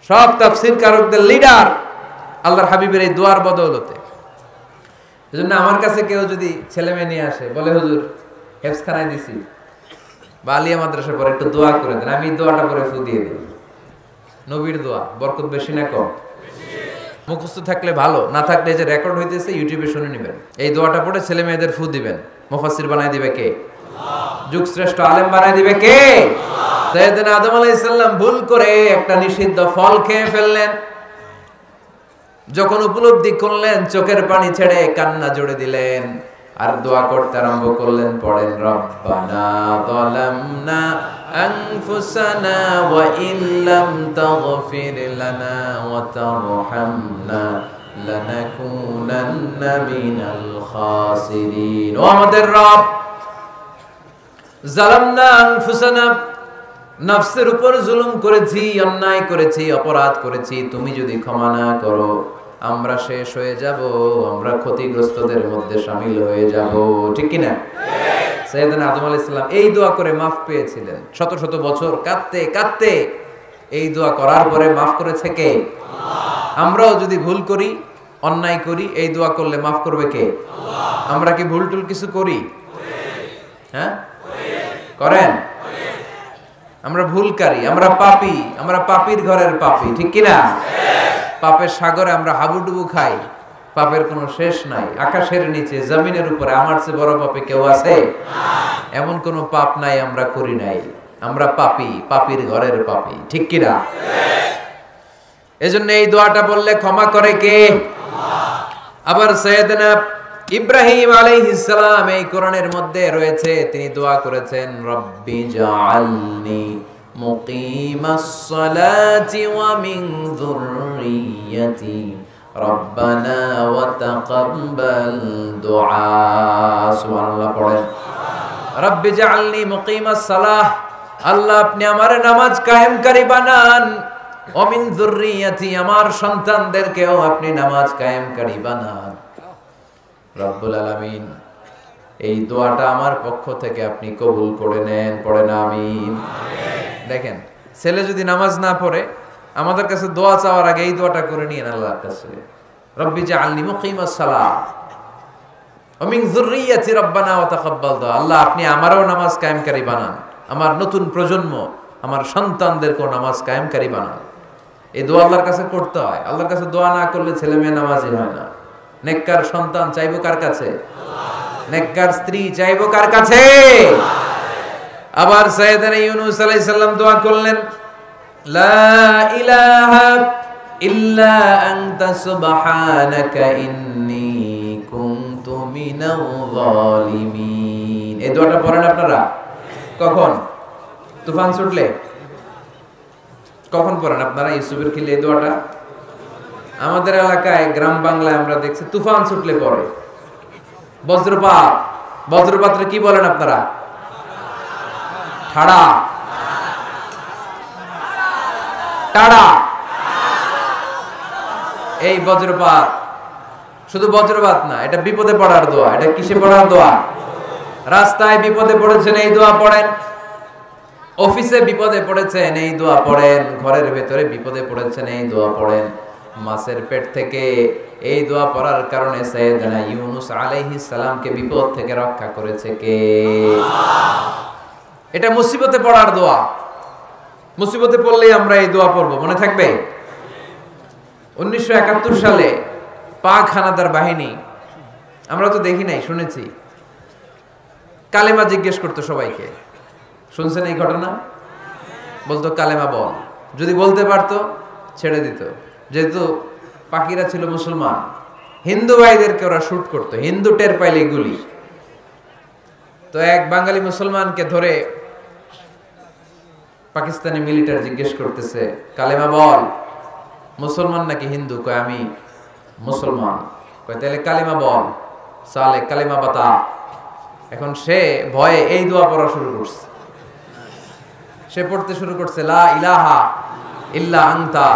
সব তাফসীর কারকদের লিডার আল্লাহর হাবিবের এই দোয়ার বদৌলতে। এজন্য আমার কাছে কেউ যদি ছেলে মেয়ে নিয়ে আসে, বলে হুজুর হেফজখানায় দিছি বা আলিয়া মাদ্রাসা পরে একটু দোয়া করে দেন, আমি দোয়াটা করে ফু দিয়ে দিই। নবীর দোয়া বরকত বেশি না কম? মুখস্থ থাকলে ভালো, না থাকলে যে রেকর্ড হইতেছে ইউটিউবে শুনে নেবেন। এই দোয়াটা পড়ে ছেলে মেয়েদের ফু দিবেন। মুফাসসির বানাই দিবে কে? যুগ শ্রেষ্ঠ আলেম বানাই দিবে কে? সাইয়েদনা আদম আলাইহিস সালাম ভুল করে একটা নিষিদ্ধ ফল খেয়ে ফেললেন। যখন উপলব্ধি করলেন, চোখের পানি ছেড়ে কান্না জুড়ে দিলেন আর দোয়া করতে আরম্ভ করলেন। পড়েন, রব্বানা যালামনা আনফুসানা ওয়া ইল্লাম তাগফির লানা ওয়া তারহামনা লানাকুনান্না মিনাল খাসিরিন। ও আমাদের রব, যালামনা আনফুসানা, নফসের উপর জুলুম করেছি, অন্যায় করেছি, অপরাধ করেছি। তুমি যদি ক্ষমা না করো আমরা শেষ হয়ে যাব, আমরা ক্ষতিগ্রস্তদের মধ্যে শামিল হয়ে যাব। ঠিক কি না? সাইয়েদনা আদম আলাইহিস সালাম এই দোয়া করে মাফ পেয়েছিলেন। শত শত বছর কাঁদতে কাঁদতে এই দোয়া করার পরে মাফ করেছে কে? আল্লাহ। আমরাও যদি ভুল করি, অন্যায় করি, এই দোয়া করলে মাফ করবে কে? আল্লাহ। আমরা কি ভুল টুল কিছু করি? হ্যাঁ, করেন? আমরা ভুলকারী, আমরা পাপী, আমরা পাপীর ঘরের পাপী। ঠিক কি না? পাপের সাগরে আমরা হাবুডুবু খাই, পাপের কোনো শেষ নাই। আকাশের নিচে, জমিনের উপরে আমার চেয়ে বড় পাপী কেউ আছে? এমন কোনো পাপ নাই আমরা করি নাই। আমরা পাপী, পাপীর ঘরের পাপী। ঠিক কি না? এজন্য এই দোয়াটা বললে ক্ষমা করে কে? আল্লাহ। আবার সাইয়েদনা ইব্রাহিম আলাইহিস সালাম এই কোরআনের মধ্যে রয়েছে, তিনি দোয়া করেছেন, রব্বি জাআলনি মুকিমাস সালাতি ওয়া মিন যুররিয়্যাতি রব্বানা ওয়া তাকাব্বাল দুআ। সুবহানাল্লাহ পড়েন, রব্বি জাআলনি মুকিমাস সালাহ, আল্লাহ আপনি আমার নামাজ কায়েমকারী বানান, ওয়া মিন যুররিয়্যাতি, আমার সন্তানদেরকেও আপনি নামাজ কায়েমকারী বানান। রব্বুল আলামিন এই দোয়াটা আমার পক্ষ থেকে আপনি কবুল করে নেন। পড়েন আমিন। দেখেন, ছেলে যদি নামাজ না পড়ে আমাদের কাছে দোয়া চাওয়ার আগে এই দোয়াটা করে নিয়েন আল্লাহর কাছে, রব্বি জাআলনি মুকিমাস সালাহ ওয়া মিন যুররিয়্যাতি রব্বানা ওয়া তাকাব্বাল দুআ। আল্লাহ আপনি আমারও নামাজ কায়েমকারী বানান, আমার নতুন প্রজন্ম, আমার সন্তানদেরকেও নামাজ কায়েমকারী বানান। এই দোয়া আল্লাহর কাছে করতে হয়। আল্লাহর কাছে দোয়া না করলে ছেলে মেয়ে নামাজি হয় না। নেককার সন্তান চাইবো কার কাছে? আল্লাহ। নেককার স্ত্রী চাইবো কার কাছে? আল্লাহ। আবার সাইয়েদনা ইউনূস আলাইহিস সালাম দোয়া করলেন, লা ইলাহা ইল্লা আনতা সুবহানাকা ইন্নী কুনতু মিনাল যালিমিন। এই দোয়াটা পড়েন আপনারা? কখন? তুফান ছুটলে? কখন পড়েন আপনারা ইউসুফের খিলে এই দোয়াটা? আমাদের এলাকায় গ্রাম বাংলায় আমরা দেখছি তুফান ছুটলে পড়ে। বজ্রপাত, বজ্রপাতরে কি বলেন আপনারা? ঠাড়া, টাড়া। এই বজ্রপাত শুধু বজ্রপাত না, এটা বিপদে পড়ার দোয়া। এটা কিসে পড়ার দোয়া? রাস্তায় বিপদে পড়েছেন এই দোয়া পড়েন, অফিসে বিপদে পড়েছেন এই দোয়া পড়েন, ঘরের ভেতরে বিপদে পড়েছেন এই দোয়া পড়েন। মাছের পেট থেকে এই দোয়া পড়ার কারণে সাইয়েদনা ইউনূস আলাইহিস সালামকে বিপদ থেকে রক্ষা করেছে কে? আল্লাহ। এটা মুসিবতে পড়ার দোয়া। মুসিবতে পড়লেই আমরা এই দোয়া পড়ব, মনে থাকবে? 1971 সালে পাক হানাদার বাহিনী, আমরা তো দেখি নাই, শুনেছি, কালেমা জিজ্ঞেস করতো সবাইকে। শুনছেন এই ঘটনা? বলতো কালেমা বল, যদি বলতে পারতো ছেড়ে দিত। যেহেতু পাকিরা ছিল মুসলমান, হিন্দু ভাইদেরকে ওরা শুট করতো, হিন্দু টের পাইলে গুলি। তো এক বাঙালি মুসলমানকে ধরে পাকিস্তানি মিলিটারি জিজ্ঞেস করতেছে, কালেমা বল, মুসলমান নাকি হিন্দু? কয় আমি মুসলমান। কয় তাহলে কালেমা বল, সালে কালেমা বাতা। এখন সে ভয়ে এই দোয়া পড়া শুরু করছে। সে পড়তে শুরু করছে, লা ইলাহা ইল্লা আনতা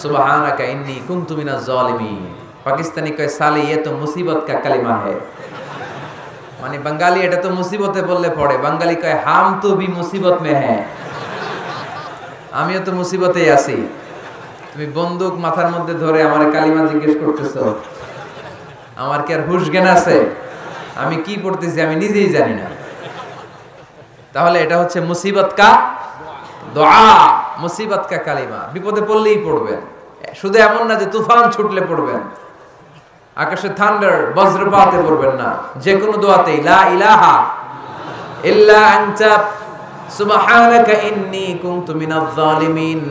সুবহানাকা ইন্নী কুনতু মিনাজ জালিমিন। পাকিস্তানি কয় সালে ये तो मुसीबत का कलिमा है, মানে বাঙালি এটা তো মুসিবতে বললে পড়ে। বাঙালি কয় হাম তো ভি মুসিবত মে হ্যাঁ, আমিও তো মুসিবতেই আছি। তুমি বন্দুক মাথার মধ্যে ধরে আমার কালিমা জিজ্ঞেস করতেছো, আমার কি আর হুশ জ্ঞান আছে? আমি কি পড়তেছি আমি নিজেই জানি না। তাহলে এটা হচ্ছে মুসিবত কা দোয়া, মুসিবত কা কালিমা। বিপদে পড়লেই পড়বেন, শুধু এমন না যে তুফান ছুটলে পড়বেন, আকাশে থান্ডার বজ্রপাতে পড়বেন না, যে কোনো দোয়াতেই লা ইলাহা ইল্লা আনতা সুবহানাকা ইন্নী কুনতু মিনাজ জালিমিন।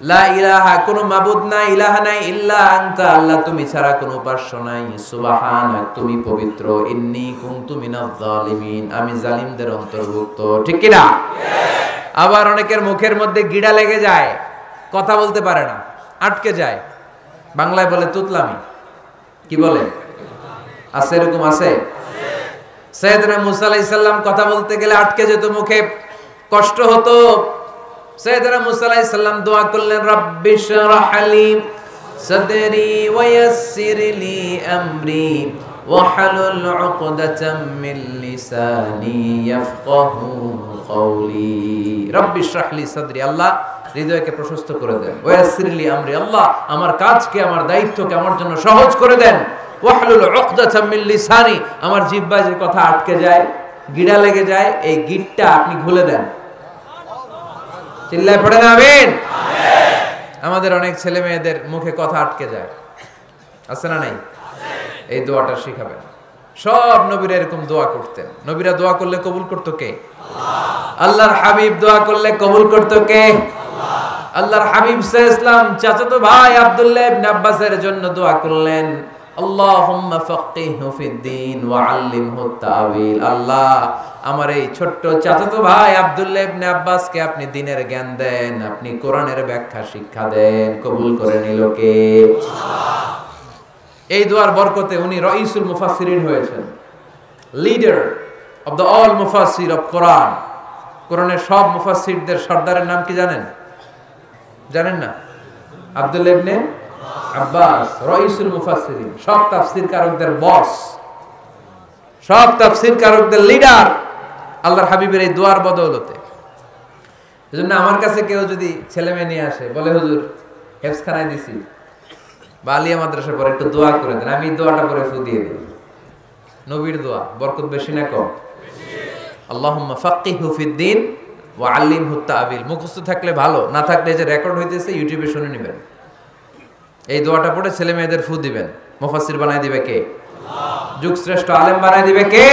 লা ইলাহা, কোনো মাবুদ নাই, ইলাহা নাই, ইল্লা আনতা, আল্লাহ তুমি ছাড়া কোনো উপাস্য নাই, সুবহানাক তুমি পবিত্র, ইন্নী কুনতু মিনাজ জালিমিন আমি জালিমদের অন্তর্ভুক্ত। ঠিক কি না? আবার অনেকের মুখের মধ্যে গিড়া লেগে যায়, কথা বলতে পারে না, আটকে যায়, বাংলায় বলে তুতলামি। কি বলে? আছে, এরকম আছে। সাইয়েদনা মুসা আলাইহিস সালাম কথা বলতে গেলে আটকে যেত, মুখে কষ্ট হতো। সাইয়েদনা মুসা আলাইহিস সালাম দোয়া করলেন, রাব্বিশ রাহলি সাদরি ওয়া ইয়াসসির লি আমরি ওয়া হালুল উকদাতাম মিন লিসানি ইয়াফকাহু কওলি। রাব্বিশ রাহলি সাদরি, আল্লাহ হৃদয়কে প্রশস্ত করে দেন। ওয়া ইয়াসসির লি আমরি, আল্লাহ আমার কাজকে, আমার দায়িত্বকে আমার জন্য সহজ করে দেন। ওয়াহলুল উকদাতাম মিন লিসানি, আমার জিহ্বায় যে কথা আটকে যায়, গিড়া লেগে যায়, এই গিটটা আপনি খুলে দেন। চিল্লায় পড়েন আমিন। আমাদের অনেক ছেলে মেয়েদের মুখে কথা আটকে যায়, আছে না নাই? এই দোয়াটা শিখাবেন। সব নবীরা এরকম দোয়া করতেন। নবীরা দোয়া করলে কবুল করতো কে? আল্লাহর হাবিব দোয়া করলে কবুল করতো কে? আল্লাহর হাবিব সাল্লাল্লাহু আলাইহি ওয়াসাল্লাম চাচাতো ভাই আব্দুল্লাহ ইবনে আব্বাসের জন্য দোয়া করলেন, আল্লাহুম্মা ফাক্কিহহু ফিদ-দীন ওয়া আল্লিমহু তা'ওয়িল। আল্লাহ আমার এই ছোট্ট চাচাতো ভাই আব্দুল্লাহ ইবনে আব্বাসকে আপনি দ্বীনের জ্ঞান দেন, আপনি কোরআনের ব্যাখ্যা শিক্ষা দেন। কবুল করে নিল কে? এই দোয়ার বরকতে উনি রাইসুল মুফাসসিরিন হয়েছেন, লিডার অফ দ্য অল মুফাসসির অফ কোরআন। কোরআনের সব মুফাসসিরদের সর্দারের নাম কি জানেন? জানেন না? আব্দুল্লাহ ইবনে আব্বাস রাইসুল মুফাসসিরিন, সব তাফসীর কারকদের বস, সব তাফসীর কারকদের লিডার, আল্লাহর হাবিবের এই দোয়ার বদৌলতে। এজন্য আমার কাছে কেউ যদি ছেলে মেয়ে নিয়ে আসে, বলে হুজুর হেফজখানায় দিছি বা আলিয়া মাদ্রাসা পরে একটু দোয়া করে দেন, আমি দোয়াটা করে ফু দিয়ে দিই। নবীর দোয়া, বরকত বেশি না কম? আল্লাহুম্মা ফাক্কিহহু ফিদ-দীন ওয়া আল্লিমহু তা'ওয়িল। মুখস্থ থাকলে ভালো, না থাকলে যে রেকর্ড হইতেছে ইউটিউবে শুনে নেবেন। এই দোয়াটা পড়ে ছেলে মেয়েদের ফু দিবেন। মুফাসসির বানায় দিবে কে? যুগ শ্রেষ্ঠ আলেম বানায় দিবে কে?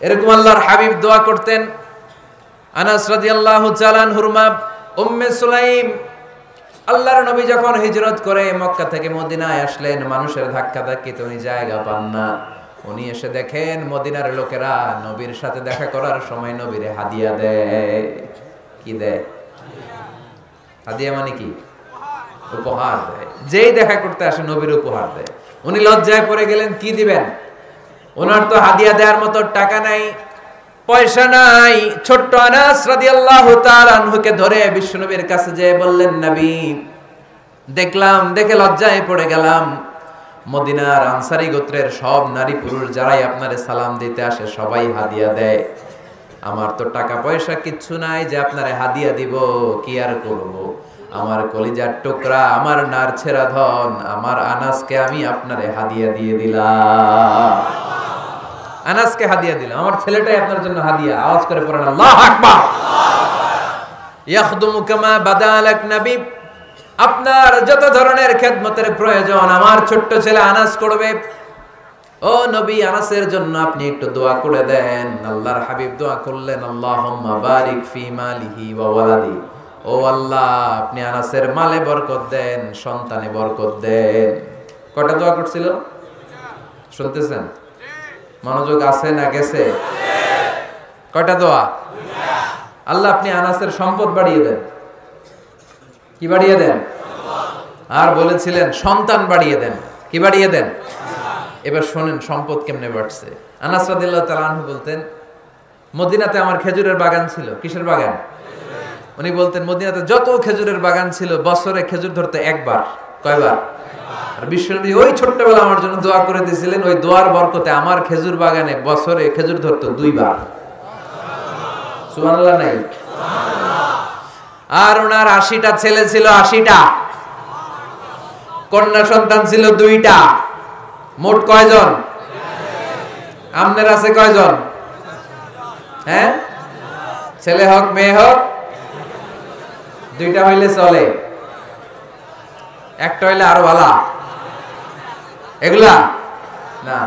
এরকম আল্লাহর হাবিব দোয়া করতেন। আনাস রাদিয়াল্লাহু তাআলা আনহুর মা উম্মে সুলাইম, আল্লাহর নবী যখন হিজরত করে মক্কা থেকে মদিনায় আসলেন, মানুষের ধাক্কা ধাক্কিতে উনি জায়গা পান না। উনি এসে দেখেন মদিনার লোকেরা নবীর সাথে দেখা করার সময় নবীরে হাদিয়া দেয়। কি দেয়? হাদিয়া মানে কি? উপহার দেয়। যেই দেখা করতে আসে নবীর উপহার দেয়। উনি লজ্জায় পড়ে গেলেন, কি দিবেন? ওনার তো হাদিয়া দেওয়ার মতো টাকা নাই, পয়সা নাই। ছোট্ট আনাস রাদিয়াল্লাহু তাআলা আনহুকে ধরে বিশ্বনবীর কাছে যেয়ে বললেন, নবী দেখলাম, দেখে লজ্জায় পড়ে গেলাম, মদিনার আনসারী গোত্রের সব নারী পুরুষ যারাই আপনারে সালাম দিতে আসে সবাই হাদিয়া দেয়। আমার তো টাকা পয়সা কিচ্ছু নাই যে আপনারে হাদিয়া দিব, কি আর করব? আমার কলিজার টুকরা, আমার নারছেরা ধন, আমার আনাসকে আমি আপনারে হাদিয়া দিয়ে দিলাম। আনাসকে হাদিয়া দিলাম, আমার ছেলেটাই আপনার জন্য হাদিয়া। আওয়াজ করে পড়েন আল্লাহু আকবার। ইয়াখদুমু কামা বাদালাক নবী, আপনার যত ধরনের খেদমতের প্রয়োজন আমার ছোট্ট ছেলে আনাস করবে। ও নবী, আনাসের জন্য আপনি একটু দোয়া করে দেন। আল্লাহর হাবিব দোয়া করলেন, আল্লাহুম্মা বারিক ফি মালিহি ওয়া ওয়ালাদি। ও আল্লাহ, আপনি আনাসের মালে বরকত দেন, সন্তানে বরকত দেন। কয়টা দোয়া করছিল? শুনতেছেন? মনোযোগ আছে না গেছে? কয়টা দোয়া? আল্লাহ আপনি আনাসের সম্পদ বাড়িয়ে দেন। কি বাড়িয়ে দেন? আর বলেছিলেন সন্তান বাড়িয়ে দেন। কি বাড়িয়ে দেন? এবার শোনেন সম্পদ কেমনে বাড়ছে। আনাস রাদিয়াল্লাহু তাআলা আনহু বলতেন, মদিনাতে আমার খেজুরের বাগান ছিল। কিসের বাগান? উনি বলতেন মদিনাতে যত খেজুরের বাগান ছিল বছরে খেজুর ধরতে একবার। কয়বার? আর বিশ্বনবী ওই ছোট্টবেলা আমার জন্য দোয়া করে দিয়েছিলেন, ওই দোয়ার বরকতে আমার খেজুর বাগানে বছরে খেজুর ধরতো 2 বার। সুবহানাল্লাহ নাই? আর ওনার 80টা ছেলে ছিল, 80টা কন্যা সন্তান ছিল 2টা। মোট কয়জন? আপনার আছে কয়জন? হ্যাঁ, ছেলে হোক মেয়ে হোক 2টা হইলে চলে, একটা হইলে আরো ভালো। এগুলা না,